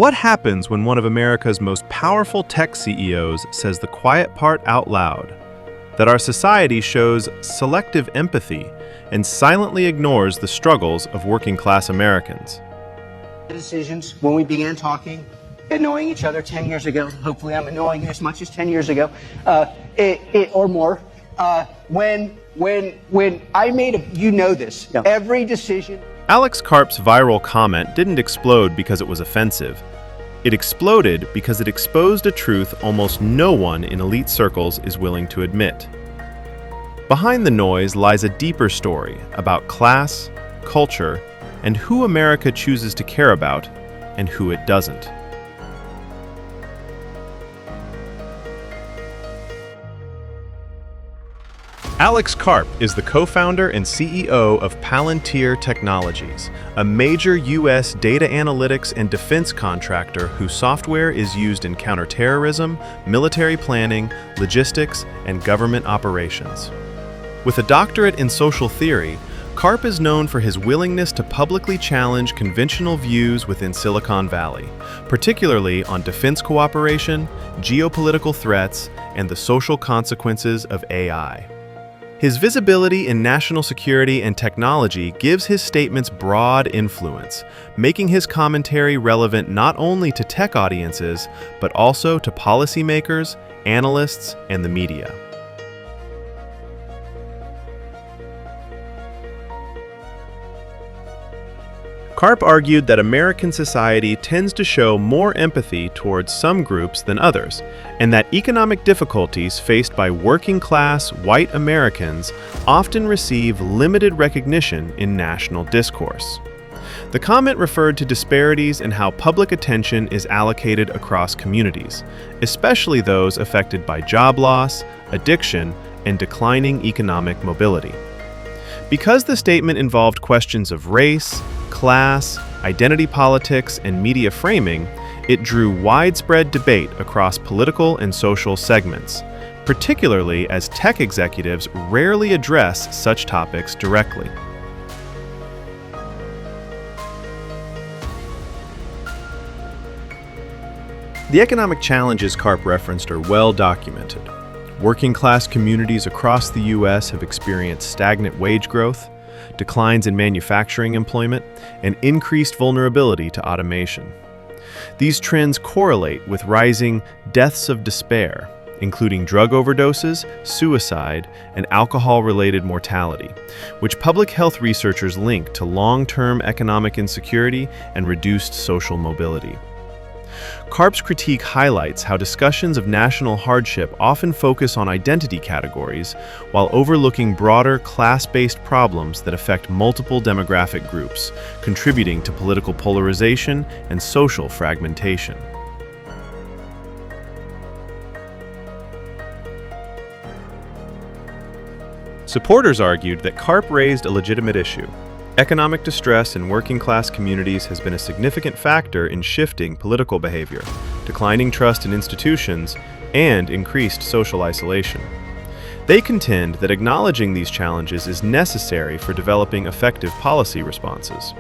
What happens when one of America's most powerful tech CEOs says the quiet part out loud? That our society shows selective empathy and silently ignores the struggles of working-class Americans. Decisions when we began talking and knowing each other 10 years ago. Hopefully I'm annoying you as much as 10 years ago, or more. When I made you know this, yeah. Every decision. Alex Karp's viral comment didn't explode because it was offensive. It exploded because it exposed a truth almost no one in elite circles is willing to admit. Behind the noise lies a deeper story about class, culture, and who America chooses to care about and who it doesn't. Alex Karp is the co-founder and CEO of Palantir Technologies, a major U.S. data analytics and defense contractor whose software is used in counterterrorism, military planning, logistics, and government operations. With a doctorate in social theory, Karp is known for his willingness to publicly challenge conventional views within Silicon Valley, particularly on defense cooperation, geopolitical threats, and the social consequences of AI. His visibility in national security and technology gives his statements broad influence, making his commentary relevant not only to tech audiences, but also to policymakers, analysts, and the media. Karp argued that American society tends to show more empathy towards some groups than others, and that economic difficulties faced by working-class white Americans often receive limited recognition in national discourse. The comment referred to disparities in how public attention is allocated across communities, especially those affected by job loss, addiction, and declining economic mobility. Because the statement involved questions of race, class, identity politics, and media framing, it drew widespread debate across political and social segments, particularly as tech executives rarely address such topics directly. The economic challenges Karp referenced are well documented. Working-class communities across the U.S. have experienced stagnant wage growth, declines in manufacturing employment, and increased vulnerability to automation. These trends correlate with rising deaths of despair, including drug overdoses, suicide, and alcohol-related mortality, which public health researchers link to long-term economic insecurity and reduced social mobility. Karp's critique highlights how discussions of national hardship often focus on identity categories while overlooking broader class-based problems that affect multiple demographic groups, contributing to political polarization and social fragmentation. Supporters argued that Karp raised a legitimate issue. Economic distress in working-class communities has been a significant factor in shifting political behavior, declining trust in institutions, and increased social isolation. They contend that acknowledging these challenges is necessary for developing effective policy responses.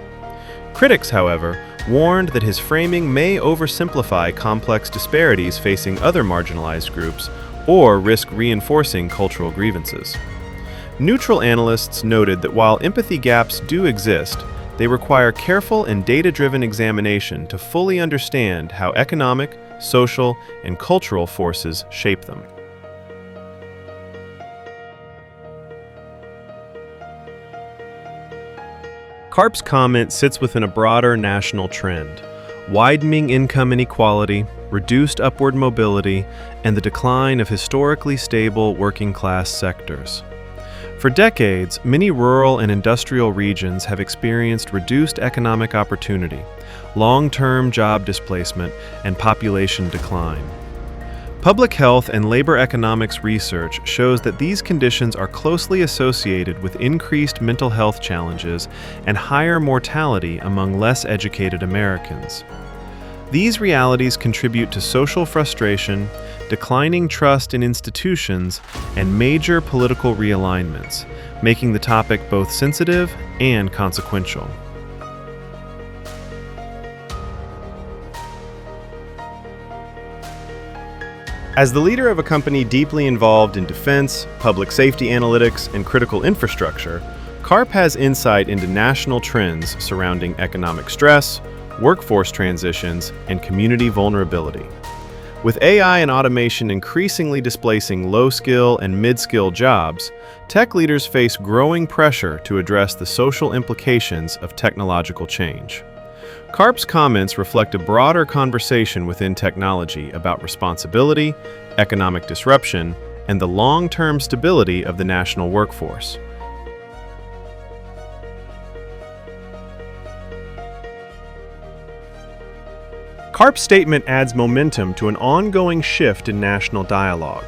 Critics, however, warned that his framing may oversimplify complex disparities facing other marginalized groups or risk reinforcing cultural grievances. Neutral analysts noted that while empathy gaps do exist, they require careful and data-driven examination to fully understand how economic, social, and cultural forces shape them. Karp's comment sits within a broader national trend: widening income inequality, reduced upward mobility, and the decline of historically stable working-class sectors. For decades, many rural and industrial regions have experienced reduced economic opportunity, long-term job displacement, and population decline. Public health and labor economics research shows that these conditions are closely associated with increased mental health challenges and higher mortality among less educated Americans. These realities contribute to social frustration, declining trust in institutions, and major political realignments, making the topic both sensitive and consequential. As the leader of a company deeply involved in defense, public safety analytics, and critical infrastructure, Karp has insight into national trends surrounding economic stress, workforce transitions, and community vulnerability. With AI and automation increasingly displacing low-skill and mid-skill jobs, tech leaders face growing pressure to address the social implications of technological change. Karp's comments reflect a broader conversation within technology about responsibility, economic disruption, and the long-term stability of the national workforce. Karp's statement adds momentum to an ongoing shift in national dialogue,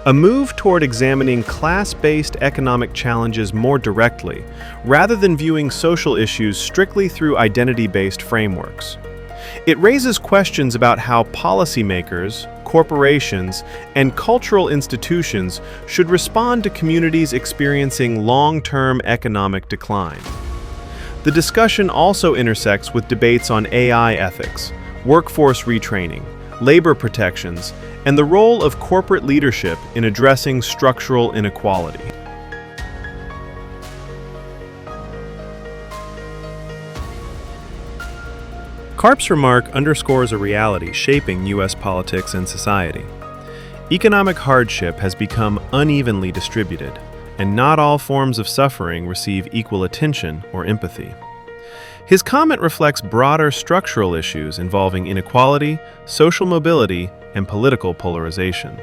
a move toward examining class-based economic challenges more directly, rather than viewing social issues strictly through identity-based frameworks. It raises questions about how policymakers, corporations, and cultural institutions should respond to communities experiencing long-term economic decline. The discussion also intersects with debates on AI ethics, workforce retraining, labor protections, and the role of corporate leadership in addressing structural inequality. Karp's remark underscores a reality shaping U.S. politics and society. Economic hardship has become unevenly distributed, and not all forms of suffering receive equal attention or empathy. His comment reflects broader structural issues involving inequality, social mobility, and political polarization.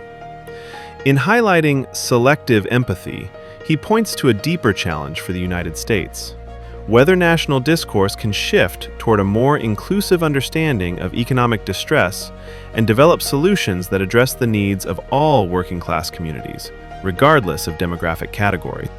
In highlighting selective empathy, he points to a deeper challenge for the United States: whether national discourse can shift toward a more inclusive understanding of economic distress and develop solutions that address the needs of all working-class communities, regardless of demographic category.